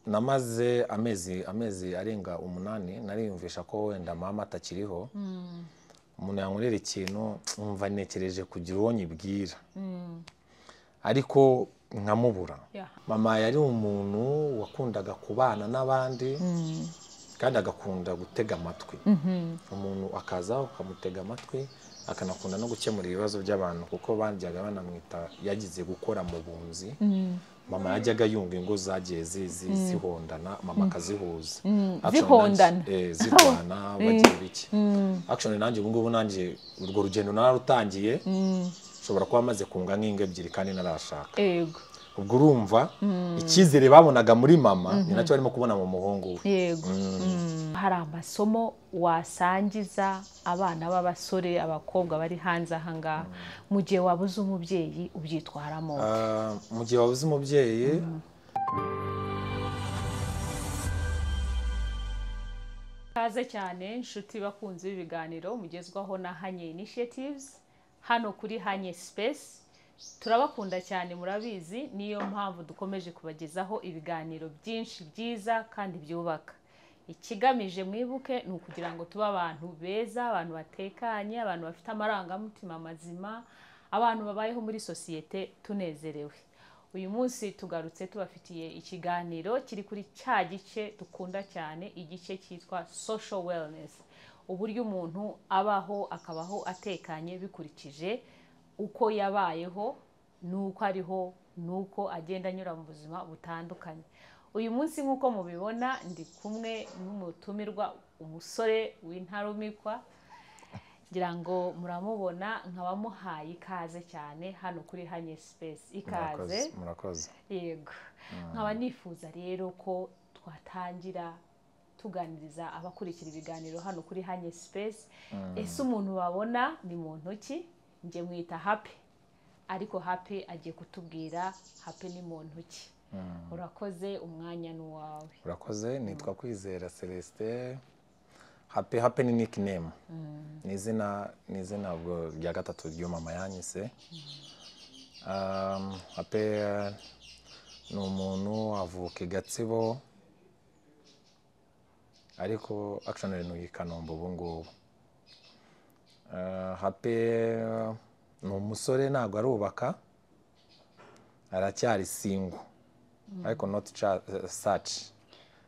namaze amezi arenga 8 nariyumvisha ko wenda mama atakiriho. Umuntu yankorera ikintu umva nekereje kugira uwo nyibwira. Ariko nkamubura. Mama yari umuntu wakundaga kubana n'abandi kandi agakunda gutega amatwi. Umuntu akaza ukamutega amatwi akanakunda no gukemura ibibazo by'abantu kuko banjyaga banamwita yagize gukora mu bunzi. Mama yajyaga yunga ingo zagiye zihondana mama akazihuza. Zihondana zirwana bagiye biki. Actually nanjye ubu ngubu nanjye urwo rugendo nararutangiye. Shobora kuba maze kunga nk'ingo ebyiri kandi narashaka. Yego. Ubwo urumva ikizere babonaga muri mama ni nacyo barimo kubona mu muhungu we. Yego. Hari amasomo wasangiza abana b'abasore abakobwa bari hanze ahangaha mu gihe wabuze umubyeyi ubyitwaramo? Mu gihe wabuze umubyeyi kaze cyane inshuti bakunze ibiganiro mugezwaho na Hanye Initiatives hano kuri Hanye Space. Turabakunda cyane murabizi, niyo mpamvu dukomeje kubagezaho ibiganiro byinshi byiza kandi byubaka. Ikigamije mwibuke ni ukugira ngo tuba abantu beza, abantu batekanye, abantu bafite amarangamutima mazima, abantu babayeho muri sosiyete tunezerewe. Uyu munsi tugarutse tubafitiye ikiganiro kiri kuri cya gice dukunda cyane, igice cyitwa social wellness. Uburyo umuntu abaho akabaho atekanye bikurikije uko yabayeho, nuko ariho, nuko agenda anyura mu buzima butandukanye. Uyu munsi nkuko mubibona ndi kumwe n'umutumirwa, umusore w'intarumikwa. Ngira ngo muramubona nkabamuhaye ikaze cyane hano kuri Hanye Space. Ikaze. Murakoze. Yego. Nkaba nifuza rero ko twatangira tuganiriza abakurikira ibiganiro hano kuri Hanye Space. Ese umuntu babona ni muntu ki? Nje mwita Happy, ariko Happy agiye kutubwira Happy ni muntu ki. Urakoze, umwanya n'uwawe. Urakoze, nitwa Kwizera Celestin. Happy ni nickname. Ni izina ubwo rya gatatu ryo mama yanyise. Happy ni umuntu avuka i Gatsibo, ariko actually ni i Kanombe ubu ngubu. Happy ni umusore ntabwo arubaka, aracyari single, ariko not search.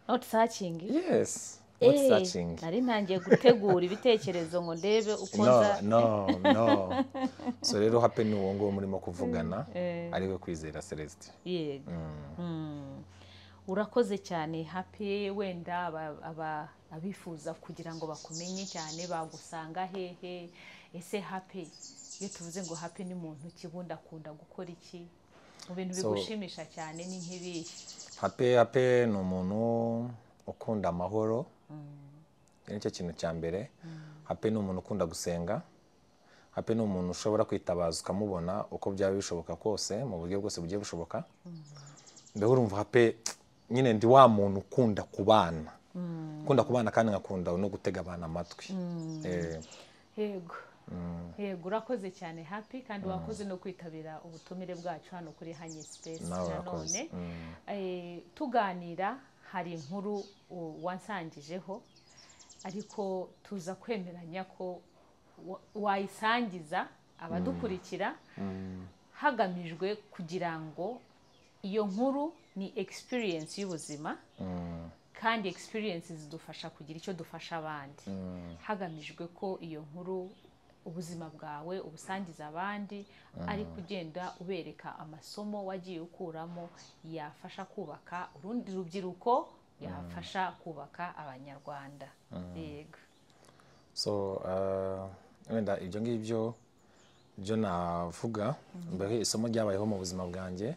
Not searching? Yes, not searching. Nari ntangiye gutegura ibitekerezo ngo ndebe uko nza. No. So rero Happy ni uwo ngo murimo kuvugana, ariwe Kwizera Celestin. Yego. Urakoze cyane Happy. Wenda abifuza kugira ngo bakumenye cyane bagusanga hehe? Ese Happy, iyo tuvuze ngo Happy ni muntu kibundi akunda gukora iki? Mu bintu bigushimisha cyane ni nk'ibihe? Happy ni umuntu ukunda amahoro. Nicyo kintu cya mbere. Happy ni umuntu ukunda gusenga. Happy ni umuntu ushobora kwitabaza ukamubona uko byaba bishoboka kose, mu buryo bwose bugiye bushoboka. Mbega urumva Happy nyine ndi wa muntu ukunda kubana. Ukunda kubana kandi ngakunda no gutega abana amatwi. Yego. Yego, urakoze cyane Happy, kandi wakoze no kwitabira ubutumire bwacu hano kuri Hanye Space. Nanone tuganira hari inkuru wansangijeho, ariko tuza kwemeranya ko wayisangiza abadukurikira hagamijwe kugira ngo iyo nkuru ni experience y'ubuzima, kandi experience zidufasha kugira icyo dufasha abandi. Hagamijwe ko iyo nkuru ubuzima bwawe ubusangiza abandi, ari kugenda ubereka amasomo wagiye ukuramo yafasha kubaka urundi rubyiruko, yafasha kubaka abanyarwanda. Yego. So wenda ibyo ngibyo byo navuga mbere isomo ryabayeho mu buzima bwanjye.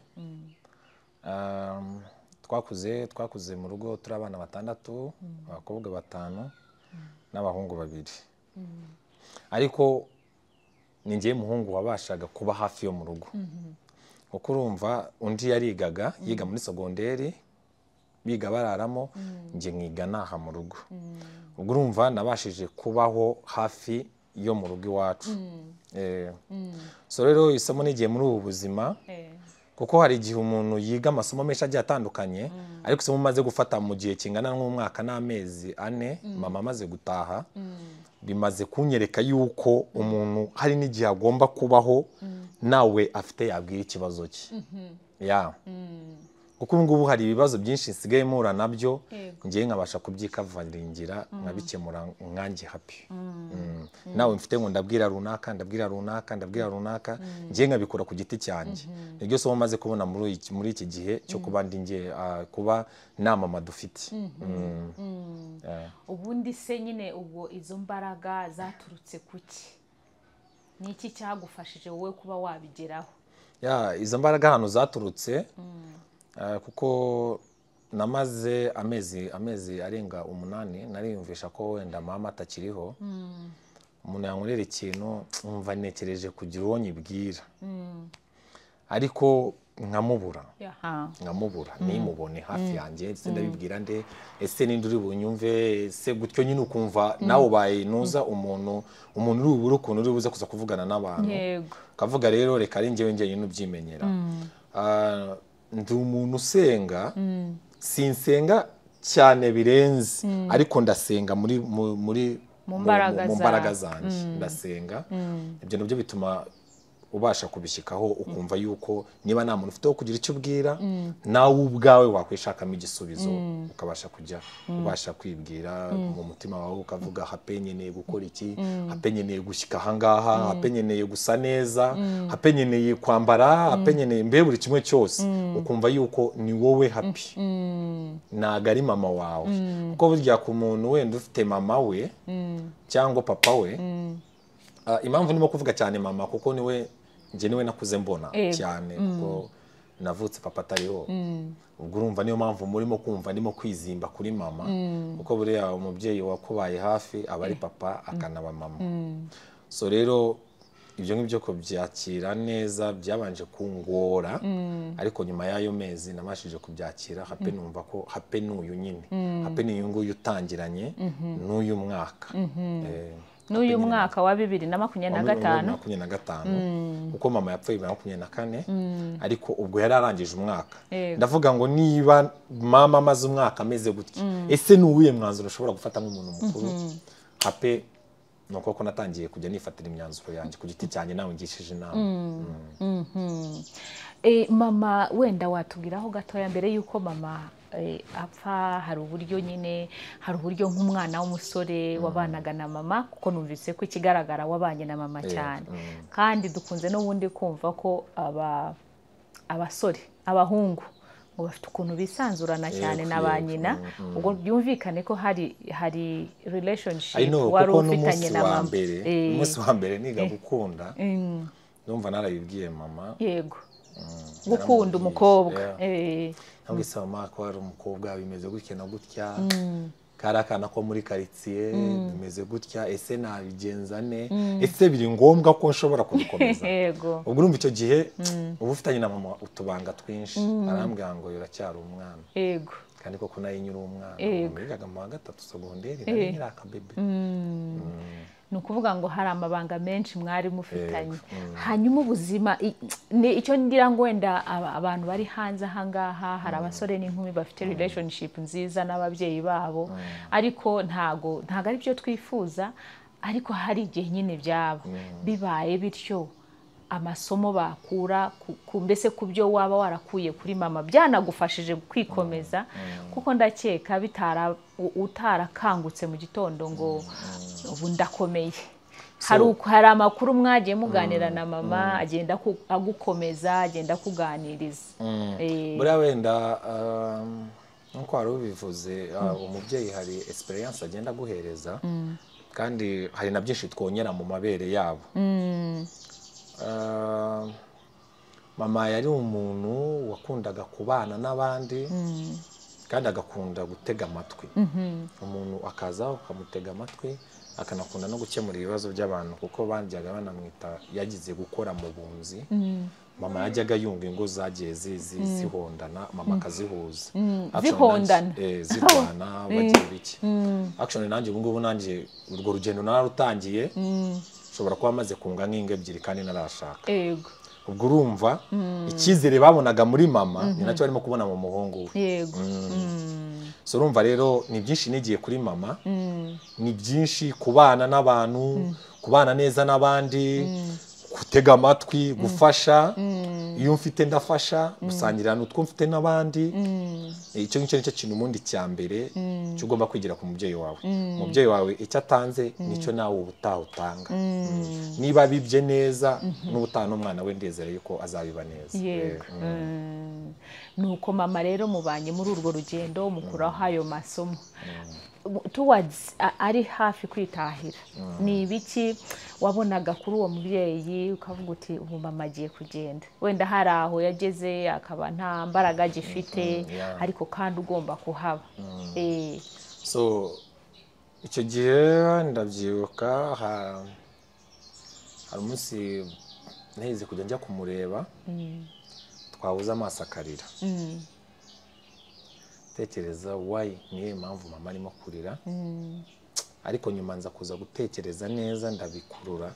Twakuze mu rugo turi abana 6, abakobwa 5 n'abahungu 2. Ariko ni njye muhungu wabashaga kuba hafi yo mu rugo. Kuko urumva undi yarigaga yiga muri segonderi, biga bararamo, njye nkiga naha mu rugo. Ubwo urumva nabashije kubaho hafi yo mu rugo iwacu. So rero isomo nigiye muri ubu buzima kuko hari igihe umuntu yiga amasomo menshi agiye atandukanye ariko isomo umaze gufata mu gihe kingana nk'umwaka n'amezi 4 mama amaze gutaha bimaze kunyereka yuko umuntu hari n'igihe agomba kubaho nawe afite yabwira ikibazo cye ya kuko ngubu hari ibibazo byinshi nsigaye mura nabyo ngiye nkabasha kubyikavaringira nkabikemura nkanjye happy nawe mfite ngo ndabwira runaka ngiye nkabikora ku giti cyanjye nibyo so maze kubona muri iki gihe cyo kuba ndingiye kuba nta mama dufite ubundi se nyine ubwo izo mbaraga zaturutse kuki niki cyagufashije wowe kuba wabigeraho ya izo mbaraga hano zaturutse kuko namaze amezi arenga 8 nariyumvisha ko wenda mama atakiriho umuntu yankorera ikintu umva nekereje kugira uwo nyibwira ariko nkamubura nimubone hafi yanjye ese ndabibwira nde ese ninde uri bunyumve ese gutyo nyine ukumva nawe ubaye nuza umuntu uri bubure ukuntu uri buze kuza kuvugana n'abantu kavuga rero reka ari njyewe nyine ubyimenyera ndi umuntu usenga sinsenga cyane birenze ariko ndasenga mu mbaraga zanjye ndasenga ibyo nabyo bituma ubasha kubishyikaho ukumva yuko niba nta muntu ufite wo kugira icyo ubwira nawe ubwawe wakwishakamo igisubizo ukabasha kujya ubasha kwibwira mu mutima wawe ukavuga hape nkeneye gukora iki hape nkeneye gushyika ahangaha hape nkeneye gusa neza hape nkeneye kwambara hape nkeneye mbe buri kimwe cyose ukumva yuko ni wowe happy ntago ari mama wawe kuko burya ku muntu wenda ufite mama we cyangwa papa we impamvu ndimo kuvuga cyane mama kuko niwe nakuze mbona cyane kuko navutse papa atariho ubwo urumva niyo mpamvu murimo kumva ndimo kwizimba kuri mama kuko buriya umubyeyi wakubaye hafi aba ari papa akanaba mama so rero ibyo ngibyo ko byakira neza byabanje kungora ariko nyuma y'ayo mezi namashije kubyakira hape numva ko hape n'uyu nyine hape ni nguyu utangiranye n'uyu mwaka n'uyu mwaka wa 2025 kuko mama yapfuye 2024 ariko ubwo yari arangije umwaka ndavuga ngo niba mama amaze umwaka ameze gutya ese n'uwiye mwanzuro ushobora gufata nk'umuntu mukuru hape nuko ko natangiye kujya nifatira imyanzuro yanjye ku giti cyanjye nawe ngishije inama mama wenda watubwiraho gatoya mbere yuko mama apfa hari uburyo nk'umwana w'umusore wabanaga na mama kuko numvise ko ikigaragara wabanye na mama cyane kandi dukunze n'ubundi kumva ko abasore abahungu ngo bafite ukuntu bisanzurana cyane na ba nyina ubwo byumvikane ko hari relationship wari ufitanye na mama umunsi wa mbere niga gukunda numva narabibwiye mama yego gukunda umukobwa ntabwo isaba ko hari umukobwa bimeze gutya na gutya kari akana ko muri karitsiye bimeze gutya ese nabigenza ne ese biri ngombwa ko nshobora kubikomeza ubwo urumva icyo gihe uba ufitanye na mama utubanga twinshi arambwira ngo uracyari umwana kandi koko nayo nyiri umwana wigaga mu wa 3 segonderi nari nyiri akabebe ni ukuvuga ngo hari amabanga menshi mwari mufitanye hanyuma ubuzima icyo ngira ngo wenda abantu bari hanze ahangaha hari abasore n'inkumi bafite relationship nziza n'ababyeyi babo ariko ntago ari byo twifuza ariko hari igihe nyine byaba bibaye bityo amasomo bakura mbese ku byo waba warakuye kuri mama byanagufashije kwikomeza kuko ndakeka utarakangutse mu gitondo ngo ubu ndakomeye hari amakuru mwagiye muganira na mama agenda agukomeza agenda kuganiriza buriya wenda nkuko wari ubivuze umubyeyi hari experience agenda aguhereza kandi hari na byinshi twongera mu mabere yabo mama yari umuntu wakundaga kubana n'abandi kandi agakunda gutega amatwi umuntu akaza ukamutega amatwi akanakunda no gukemura ibibazo by'abantu kuko bandyaga banamwita yagize gukora mu bunzi mama yajyaga yumva ingo zagiye zihondana mama akazihuza zihondana zirwana bagiye biki actually nanjye ubu ngubu nanjye urwo rugendo nararutangiye ushobora kuba amaze kunga nk'ingo ebyiri kandi narashaka ubwo urumva icyizere babonaga muri mama ni nacyo barimo kubona mu muhungu we. yego so urumva rero ni byinshi nigiye kuri mama, ni byinshi kubana n'abantu, kubana neza n'abandi, gutega amatwi, gufasha, iyo mfite ndafasha, gusangirana utwo mfite n'abandi. Icyo ngicyo nicyo kintu ubundi cya mbere cyo ugomba kwigira ku mubyeyi wawe. Umubyeyi wawe icyo atanze nicyo nawe ubutaha utanga. Niba bibye neza n'ubutaha n'umwana we ndezera yuko azabiba neza. yego nuko mama rero mubanye muri urwo rugendo mukuraho ayo masomo towards ari hafi kwitahira, ni ibiki wabonaga kuri uwo mubyeyi ukavuga uti ubu mama agiye kugenda, wenda hari aho yageze akaba nta mbaraga agifite ariko kandi ugomba kuhaba? So icyo gihe ndabyibuka, hari umunsi nahise kujya njya kumureba, twabuze amaso akarira, tekereza why niyo mpamvu mama arimo kurira, ariko nyuma nza kuza gutekereza neza ndabikurura.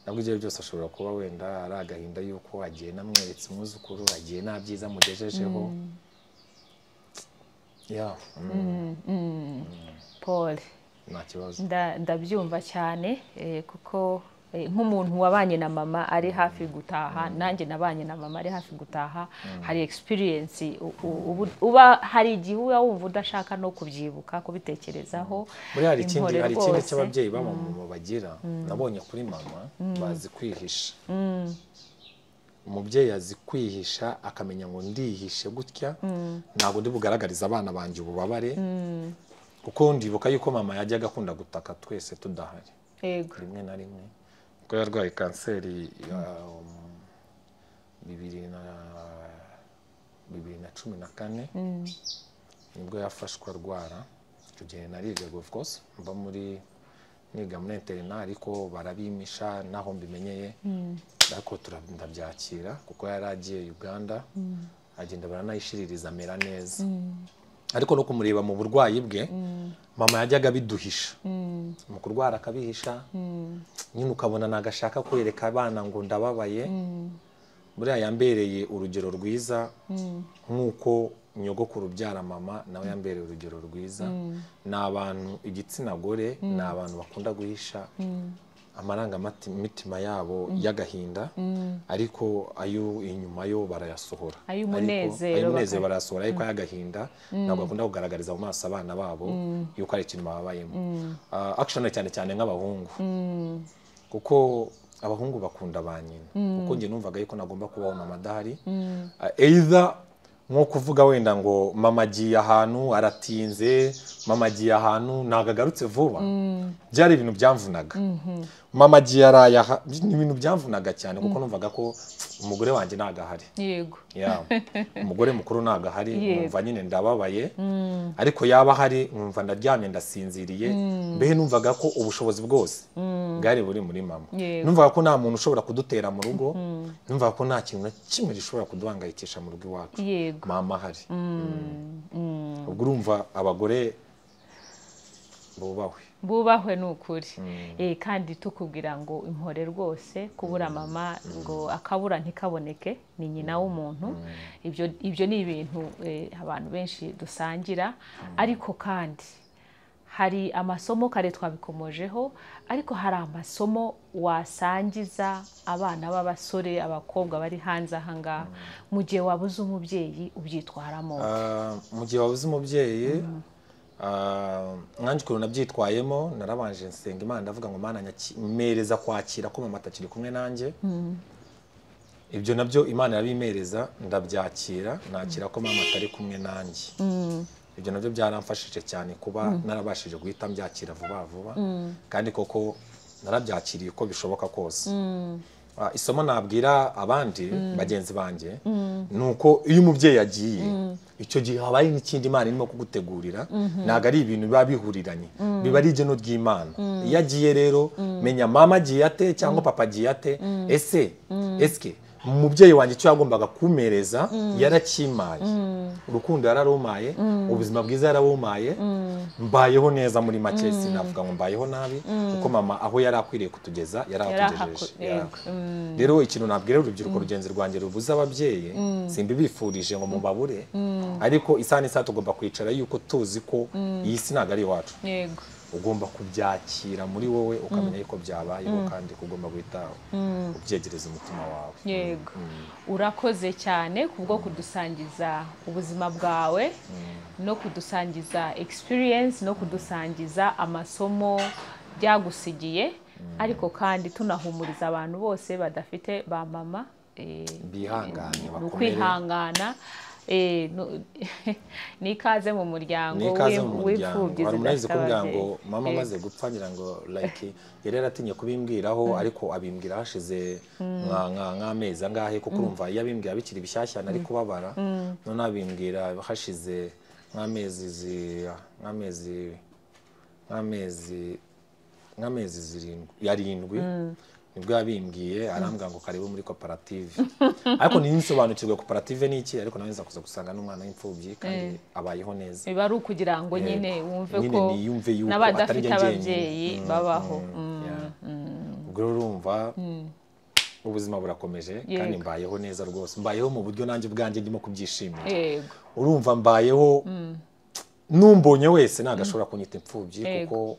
Nabwo ibyo byose ashobora kuba wenda ari agahinda yuko agiye namweretse umwuzukuru, agiye nta byiza mugejejeho. Paul, nta kibazo, ndabyumva cyane kuko nk'umuntu wabanye na mama ari hafi gutaha, nanjye nabanye na mama ari hafi gutaha, hari experience uba hari igihe uba wumva udashaka no kubyibuka kubitekerezaho. hari ikindi cy'ababyeyi b'abamama bagira, nabonye kuri mama, bazi kwihisha. Umubyeyi azi kwihisha akamenya ngo ndihishe gutya, ntabwo ndi bugaragariza abana banjye ububabare, kuko ndibuka yuko mama yajyaga akunda gutaka twese tudahari. Yego, rimwe na rimwe ko yarwaye kanseri ya 2014, nibwo yafashwe arwara. Icyo gihe narigaga of course, mba niga muri interina, ariko barabimisha naho mbimenyeye, ariko ndabyakira kuko yari agiye Uganda, agenda baranayishiririza amera neza. Ariko no kumureba mu burwayi bwe, mama yajyaga biduhisha, mu kurwara akabihisha, nyine ukabona nagashaka kwereka abana ngo ndababaye. Buriya yambereye urugero rwiza, nk'uko nyogokuru ubyara mama nawe yambereye urugero rwiza. Ni abantu, igitsina gore ni abantu bakunda guhisha amarangamutima yabo y'agahinda, ariko ayo inyuma yo barayasohora, ay'umunezero barayasohora, ariko ay'agahinda ntabwo bakunda kugaragariza mu maso abana babo yuko ari ikintu babayemo. Action cyane cyane nk'abahungu, kuko abahungu bakunda ba nyina, kuko njye numvaga yuko nagomba kubaho mama adahari, either nko kuvuga wenda ngo mama agiye ahantu aratinze, mama agiye ahantu ntabwo agarutse vuba, byari ibintu byamvunaga. Mama agiye araye aha, ni ibintu byamvunaga cyane, kuko numvaga ko umugore wanjye ntabwo ahari. Yego, umugore mukuru ntabwo ahari, numva nyine ndababaye, ariko yaba ahari numva ndaryamye ndasinziriye. Mbehe numvaga ko ubushobozi bwose bwari buri muri mama. Numvaga ko nta muntu ushobora kudutera mu rugo, numvaga ko nta kintu na kimwe gishobora kuduhangayikisha mu rugo iwacu, mama ahari. Ubwo urumva abagore bubahwe ni ukuri. Kandi tukubwira ngo impore rwose, kubura mama ngo akabura ntikaboneke, ni nyina w'umuntu. Ibyo ni ibintu abantu benshi dusangira, ariko kandi hari amasomo kare twabikomojeho, ariko hari amasomo wasangiza abana b'abasore, abakobwa bari hanze aha ngaha, mu gihe wabuze umubyeyi ubyitwaramo. Mu gihe wabuze umubyeyi, nkanjye ukuntu nabyitwayemo, narabanje nsenga Imana ndavuga ngo Mana nyamereza kwakira ko mama atakiri kumwe nanjye. Ibyo nabyo Imana yabimereza, ndabyakira, nakira ko mama atari kumwe nanjye. Ibyo nabyo byaramfashije cyane kuba narabashije guhita mbyakira vuba vuba, kandi koko narabyakiriye uko bishoboka kose. Isomo nabwira abandi bagenzi banjye nuko iyo umubyeyi yagiye, icyo gihe habaye n'ikindi Imana irimo kugutegurira, ntabwo ari ibintu biba bihuriranye, biba ari igeno ry'Imana. Iyo agiye rero menya mama agiye ate cyangwa papa agiye ate, eske umubyeyi wanjye icyo yagombaga kumereza yarakimaye, urukundo yararumaye, ubuzima bwiza yarabumaye, mbayeho neza muri make, sinavuga ngo mbayeho nabi kuko mama aho yari akwiriye kutugeza yaratugejeje. Rero ikintu nabwira urubyiruko rugenzi rwanjye rubuze ababyeyi, simbi bifurije ngo mubabure, ariko isaha n'isaha tugomba kwicara yuko tuzi ko iyi si ntabwo ari iwacu. Ugomba kubyakira muri wowe ukamenya yuko byabayeho kandi kugomba guhita ubyegereza umutima wawe. Yego, urakoze cyane kubwo kudusangiza ubuzima bwawe no kudusangiza experience no kudusangiza amasomo byagusigiye, ariko kandi tunahumuriza abantu bose badafite ba mama bihangane bakomere, kwihangana nikaze mu muryango w'imfubyi zidafite ngo mama amaze gupfa ngira ngo like yari yaratinye kubimbwiraho, ariko abimbwira hashize nk'amezi angahe, kuko urumva iyo abimbwira bikiri bishyashya nari kubabara, none abimbwira hashize nk'amezi 7 nibwo yabimbwiye, arambwira ngo karibu muri koperative. Ariko ninsobanukirwe koperative ni iki, ariko nawe nza kuza gusanga n'umwana w'imfubyi kandi abayeho neza. Biba ari ukugira ngo nyine wumve ko n'abadafite ababyeyi babaho. Ubwo urumva ubuzima burakomeje kandi mbayeho neza rwose, mbayeho mu buryo nanjye ubwanjye ndimo kubyishimira. Urumva mbayeho numbonye wese nagashobora kunyita imfubyi, kuko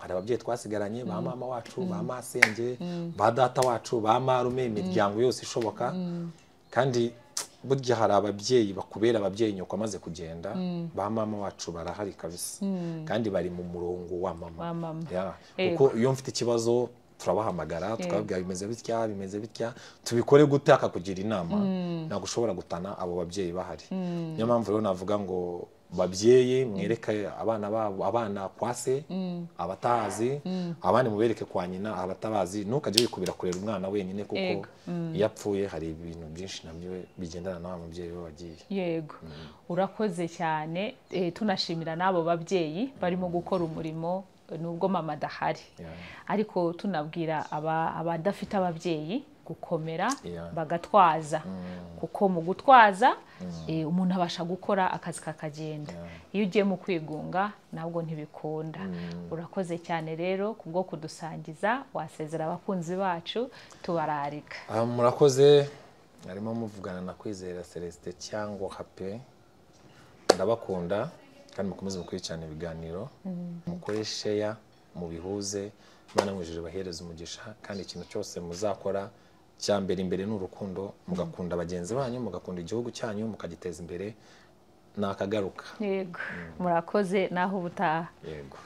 hari ababyeyi twasigaranye, ba mama wacu, ba masenge, ba data wacu, ba marume, imiryango yose ishoboka, kandi burya hari ababyeyi bakubera ababyeyi nyoko amaze kugenda, ba mama wacu barahari kabisa, kandi bari mu murongo wa mama. Kuko iyo mfite ikibazo turabahamagara tukababwira bimeze bitya tubikore gute, akakugira inama, ntabwo ushobora gutana abo babyeyi bahari. Niyo mpamvu rero navuga ngo babyeyi mwereke abana babo, abana kwase abatazi, abandi mubereke kwa nyina abatabazi, ntukajye wikubira kurera umwana wenyine, kuko iyo apfuye hari ibintu byinshi nabyo bigendana na wa mubyeyi we wagiye. Yego, urakoze cyane, tunashimira n'abo babyeyi barimo gukora umurimo nubwo mama adahari, ariko tunabwira abadafite ababyeyi gukomera bagatwaza, kuko mu gutwaza umuntu abasha gukora akazi kakagenda. Iyo ugiye mu kwigunga nabwo ntibikunda. Urakoze cyane rero kubwo kudusangiza, wasezera abakunzi bacu tubararika. Murakoze, arimo muvugana na Kwizera Celestin cyangwa Happy, ndabakunda kandi mukomeze mukurikirana ibiganiro, mukore share, mubihuze, Imana mwijije bahereza umugisha, kandi ikintu cyose muzakora cyambere imbere n'urukundo, mugakunda bagenzi banyu, mugakunda igihugu cyanyu, mukagiteza imbere, nakagaruka. Yego, murakoze naho ubutaha. Yego.